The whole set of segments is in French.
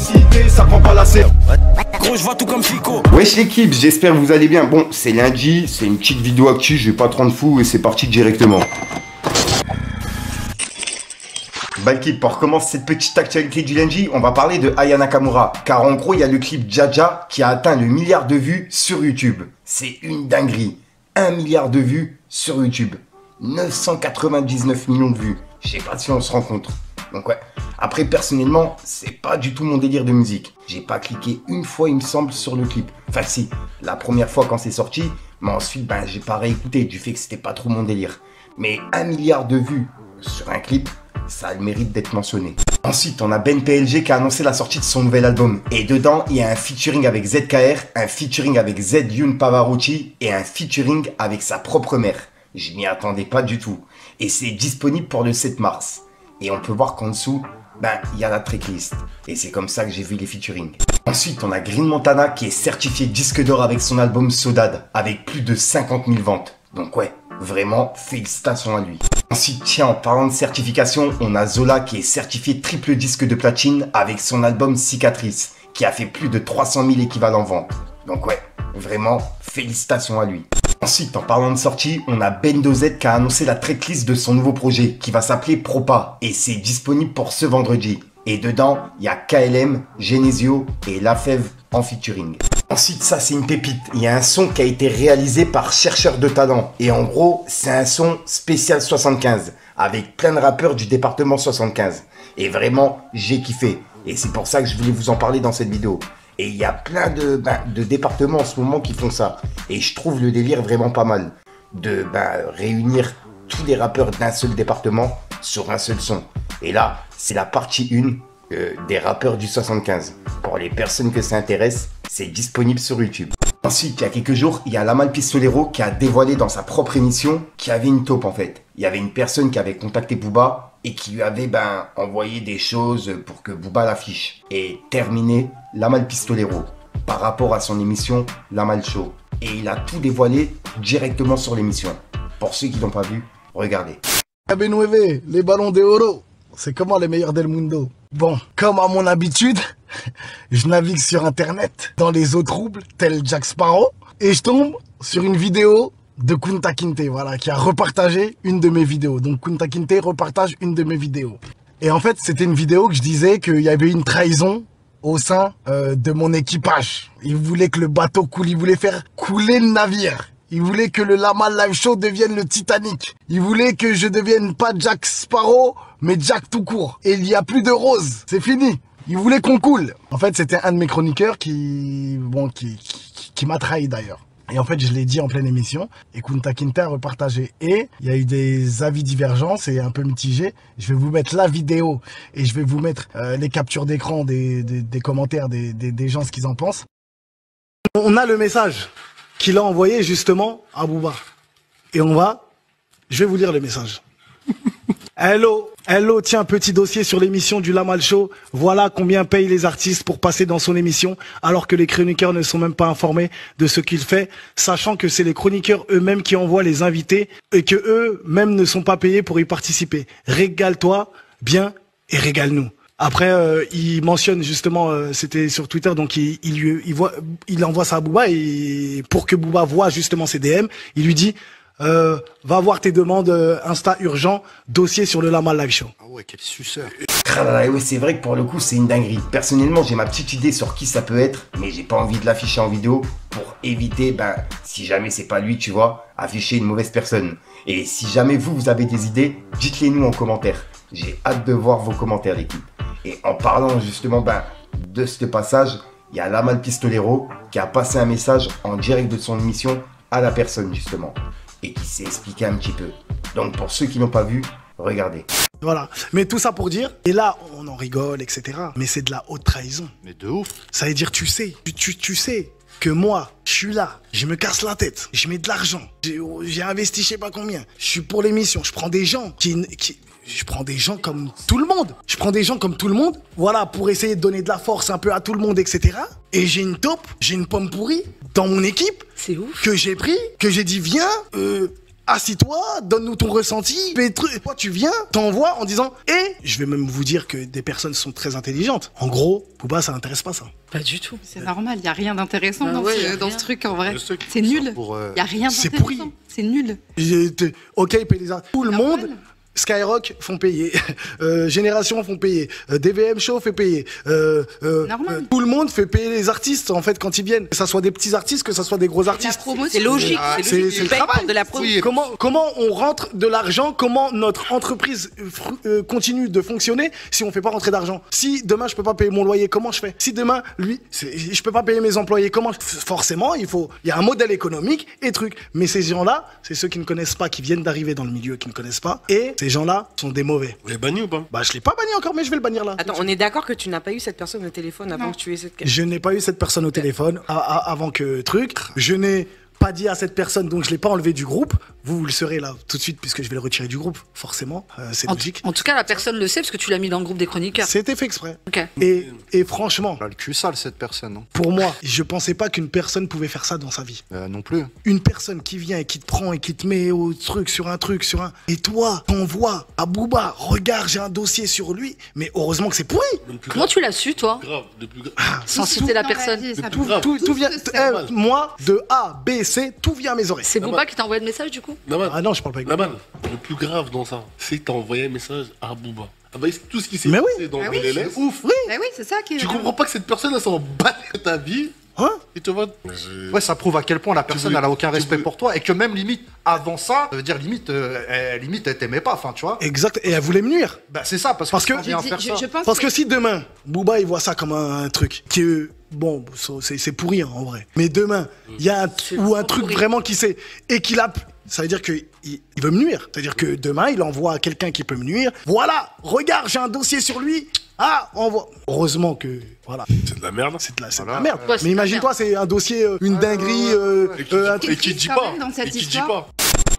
cité, ça prend pas la serre. Gros, je vois tout comme Fico. Wesh l'équipe, j'espère que vous allez bien. Bon, c'est lundi, c'est une petite vidéo actu, je vais pas te rendre fou et c'est parti directement. Bah l'équipe, pour recommencer cette petite actualité du lundi, on va parler de Aya Nakamura. Car en gros, il y a le clip Jaja qui a atteint le milliard de vues sur YouTube. C'est une dinguerie. 1 milliard de vues sur YouTube. 999 millions de vues. Je sais pas si on se rend compte. Donc ouais. Après, personnellement, c'est pas du tout mon délire de musique. J'ai pas cliqué une fois, il me semble, sur le clip. Enfin si, la première fois quand c'est sorti, mais ensuite, ben, j'ai pas réécouté du fait que c'était pas trop mon délire. Mais 1 milliard de vues sur un clip, ça a le mérite d'être mentionné. Ensuite, on a Ben PLG qui a annoncé la sortie de son nouvel album. Et dedans, il y a un featuring avec ZKR, un featuring avec Z Youn Pavarotti et un featuring avec sa propre mère. Je m'y attendais pas du tout. Et c'est disponible pour le 7 mars. Et on peut voir qu'en dessous, ben, il y a la tracklist. Et c'est comme ça que j'ai vu les featuring. Ensuite, on a Green Montana qui est certifié disque d'or avec son album Sodade, avec plus de 50 000 ventes. Donc ouais, vraiment, félicitations à lui. Ensuite, tiens, en parlant de certification, on a Zola qui est certifié triple disque de platine avec son album Cicatrice, qui a fait plus de 300 000 équivalents ventes. Donc ouais, vraiment, félicitations à lui. Ensuite, en parlant de sortie, on a Bendo Z qui a annoncé la tracklist de son nouveau projet, qui va s'appeler Propa, et c'est disponible pour ce vendredi. Et dedans, il y a KLM, Genesio et Lafèvre en featuring. Ensuite, ça c'est une pépite. Il y a un son qui a été réalisé par Chercheur de Talent. Et en gros, c'est un son spécial 75, avec plein de rappeurs du département 75. Et vraiment, j'ai kiffé. Et c'est pour ça que je voulais vous en parler dans cette vidéo. Et il y a plein de départements en ce moment qui font ça. Et je trouve le délire vraiment pas mal. De réunir tous les rappeurs d'un seul département sur un seul son. Et là, c'est la partie 1 des rappeurs du 75. Pour les personnes que ça intéresse, c'est disponible sur YouTube. Ensuite, il y a quelques jours, il y a Lamal Pistolero qui a dévoilé dans sa propre émission qu'il y avait une taupe en fait. Il y avait une personne qui avait contacté Booba et qui lui avait envoyé des choses pour que Booba l'affiche. Et terminé, Lamal Pistolero par rapport à son émission Lamal Show. Et il a tout dévoilé directement sur l'émission. Pour ceux qui l'ont pas vu, regardez. B9, les ballons d'Oro, c'est comment les meilleurs del mundo? Bon, comme à mon habitude, je navigue sur internet dans les eaux troubles, tel Jack Sparrow, et je tombe sur une vidéo de Kunta Kinte, voilà, qui a repartagé une de mes vidéos. Donc Kunta Kinte repartage une de mes vidéos. Et en fait, c'était une vidéo que je disais qu'il y avait une trahison au sein de mon équipage. Il voulait que le bateau coule, il voulait faire couler le navire. Il voulait que le Lamal Live Show devienne le Titanic. Il voulait que je devienne pas Jack Sparrow, mais Jack tout court. Et il n'y a plus de rose. C'est fini. Il voulait qu'on coule. En fait, c'était un de mes chroniqueurs qui m'a trahi d'ailleurs. Et en fait, je l'ai dit en pleine émission. Et Kunta Kinte a repartagé. Et il y a eu des avis divergents, c'est un peu mitigé. Je vais vous mettre la vidéo et je vais vous mettre les captures d'écran des commentaires des gens, ce qu'ils en pensent. On a le message qu'il a envoyé justement à Booba. Et je vais vous lire le message. Hello, tiens, petit dossier sur l'émission du Lamal Show. Voilà combien payent les artistes pour passer dans son émission, alors que les chroniqueurs ne sont même pas informés de ce qu'il fait, sachant que c'est les chroniqueurs eux-mêmes qui envoient les invités et que eux-mêmes ne sont pas payés pour y participer. Régale-toi bien et régale-nous. Après, il mentionne justement, c'était sur Twitter, donc il envoie ça à Booba et pour que Booba voit justement ses DM, il lui dit va voir tes demandes Insta urgent, dossier sur le Lamal Live Show. Ah ouais, quel suceur. Ouais, c'est vrai que pour le coup, c'est une dinguerie. Personnellement, j'ai ma petite idée sur qui ça peut être, mais j'ai pas envie de l'afficher en vidéo pour éviter, si jamais c'est pas lui, tu vois, afficher une mauvaise personne. Et si jamais vous avez des idées, dites-les nous en commentaire. J'ai hâte de voir vos commentaires, l'équipe. Et en parlant justement de ce passage, il y a Lamal Pistolero qui a passé un message en direct de son émission à la personne justement et qui s'est expliqué un petit peu. Donc pour ceux qui n'ont pas vu, regardez. Voilà, mais tout ça pour dire, et là on en rigole, etc. Mais c'est de la haute trahison. Mais de ouf. Ça veut dire tu sais que moi, je suis là, je me casse la tête, je mets de l'argent, j'ai investi je sais pas combien, je suis pour l'émission, je prends des gens je prends des gens comme tout le monde. Je prends des gens comme tout le monde, voilà, pour essayer de donner de la force un peu à tout le monde, etc. Et j'ai une taupe, j'ai une pomme pourrie dans mon équipe. C'est ouf. Que j'ai pris, que j'ai dit viens, assis-toi, donne-nous ton ressenti, fais truc. Toi, tu viens, t'envoies en disant, et je vais même vous dire que des personnes sont très intelligentes. En gros, Booba, ça n'intéresse pas ça. Pas du tout. C'est normal, il n'y a rien d'intéressant Ah dans, ouais, ce, y a dans rien. ce truc en vrai. Le truc, C'est nul. pour, Il n'y a rien c'est d'intéressant. pourri. C'est nul. Ok, ils payent les artistes. Tout le Normal. monde, Skyrock font payer, Génération font payer, DVM Show fait payer, Normal. tout le monde fait payer les artistes en fait quand ils viennent. Que ça soit des petits artistes, que ça soit des gros La artistes. promotion. C'est logique. Ah, C'est logique. c'est Tu le payes travail. pour de la promo. Oui. Comment on rentre de l'argent, comment notre entreprise continue de fonctionner si on fait pas rentrer d'argent. Si demain je peux pas payer mon loyer, comment je fais? Si demain je peux pas payer mes employés, forcément il y a un modèle économique et truc. Mais ces gens-là, c'est ceux qui ne connaissent pas, qui viennent d'arriver dans le milieu, qui ne connaissent pas. Et ces gens-là sont des mauvais. Vous l'avez banni ou pas? Bah je l'ai pas banni encore, mais je vais le bannir là. Attends, on est d'accord que tu n'as pas eu cette personne au téléphone avant Non. que tu aies cette question. Je n'ai pas eu cette personne au téléphone avant que truc. Je n'ai pas dit à cette personne, donc je l'ai pas enlevé du groupe. Vous le saurez là tout de suite puisque je vais le retirer du groupe, forcément. C'est logique. En tout cas, la personne le sait parce que tu l'as mis dans le groupe des chroniqueurs. C'était fait exprès. Ok. Et franchement, Elle a le cul sale, cette personne, non? pour moi, je pensais pas qu'une personne pouvait faire ça dans sa vie. Non plus. Une personne qui vient et qui te prend et qui te met au truc, sur un truc, sur un... Et toi, t'envoies à Booba, regarde, j'ai un dossier sur lui, mais heureusement que c'est pourri. Comment tu l'as su, toi? Grave, le plus grave. Sans citer la Dans la personne. vie, ça Tout- peut- Tout vient... se sait. moi, de A, B, C, tout vient à mes oreilles. C'est Booba qui t'a envoyé le message, du coup? Naman, Ah non, je parle pas avec Naman, le plus grave dans ça, c'est que t'as envoyé un message à Booba. Avec tout ce qui s'est Mais passé oui. dans Ah oui, LLS. c'est Ouf, oui. Bah oui, c'est ça qui est. Tu comprends pas que cette personne, elle s'en bat de ta vie Hein? et te voit. Ouais, ça prouve à quel point la personne voulais- elle a aucun tu respect voulais- pour toi et que même limite avant ça, ça veut dire limite elle t'aimait pas, enfin tu vois. Exact, et elle voulait me nuire. Bah c'est ça parce Parce que que- quand on vient Je, faire je- ça. je pense Parce que si demain, Booba, il voit ça comme un truc qui est... Bon, c'est pourri hein, en vrai. Mais demain, il y a un truc pourri. vraiment qui sait et qu'il a... Ça veut dire qu'il veut me nuire. C'est-à-dire que demain, il envoie quelqu'un qui peut me nuire. Voilà, regarde, j'ai un dossier sur lui. Ah, envoie. Heureusement que... Voilà. C'est de la merde. C'est de la Voilà. merde. Ouais, c'est Mais de la imagine-toi, c'est un dossier, une dinguerie... un truc- Et qui dit quand pas. même dans cette Et qui dit histoire. pas.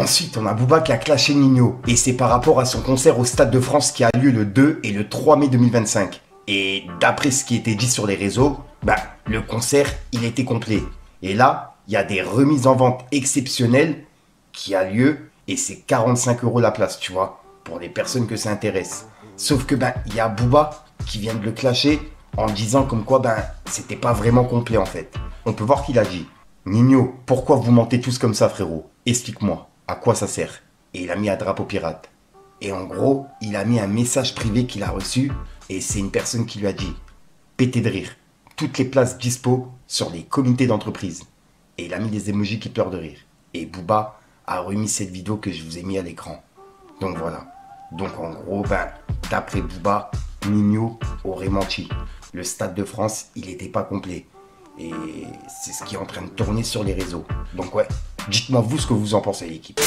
Ensuite, on a Booba qui a clashé Nino. Et c'est par rapport à son concert au Stade de France qui a lieu le 2 et le 3 mai 2025. Et d'après ce qui était dit sur les réseaux, bah, le concert, il était complet. Et là, il y a des remises en vente exceptionnelles qui a lieu et c'est 45 € la place, tu vois, pour les personnes que ça intéresse. Sauf que, ben, il y a Booba qui vient de le clasher en disant comme quoi, ben, c'était pas vraiment complet en fait. On peut voir qu'il a dit: Nino, pourquoi vous mentez tous comme ça, frérot? Explique-moi, à quoi ça sert? Et il a mis un drapeau pirate. Et en gros, il a mis un message privé qu'il a reçu et c'est une personne qui lui a dit: pété de rire, toutes les places dispo sur les comités d'entreprise. Et il a mis des emojis qui pleurent de rire. Et Booba a remis cette vidéo que je vous ai mis à l'écran. Donc voilà. Donc en gros, ben, d'après Booba, Nino aurait menti. Le Stade de France, il n'était pas complet. Et c'est ce qui est en train de tourner sur les réseaux. Donc ouais, dites-moi vous ce que vous en pensez, l'équipe.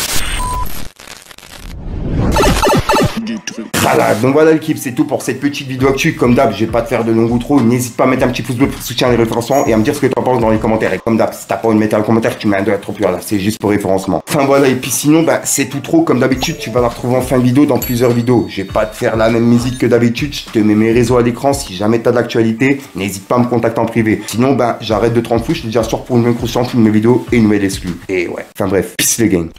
Voilà, donc voilà l'équipe, c'est tout pour cette petite vidéo actu. Comme d'hab, je vais pas te faire de long outro. N'hésite pas à mettre un petit pouce bleu pour soutenir les référencements et à me dire ce que tu en penses dans les commentaires. Et comme d'hab, si t'as pas envie de mettre un commentaire, tu mets un 2 à trop plus. Voilà, c'est juste pour référencement. Enfin voilà, et puis sinon, bah, c'est tout trop. Comme d'habitude, tu vas la retrouver en fin de vidéo dans plusieurs vidéos. Je vais pas te faire la même musique que d'habitude. Je te mets mes réseaux à l'écran. Si jamais t'as de l'actualité, n'hésite pas à me contacter en privé. Sinon, bah, j'arrête de te rendre fou. Je te dis à soir pour une nouvelle croustillante, une nouvelle vidéo et une nouvelle exclue. Et ouais, enfin bref, peace les gang.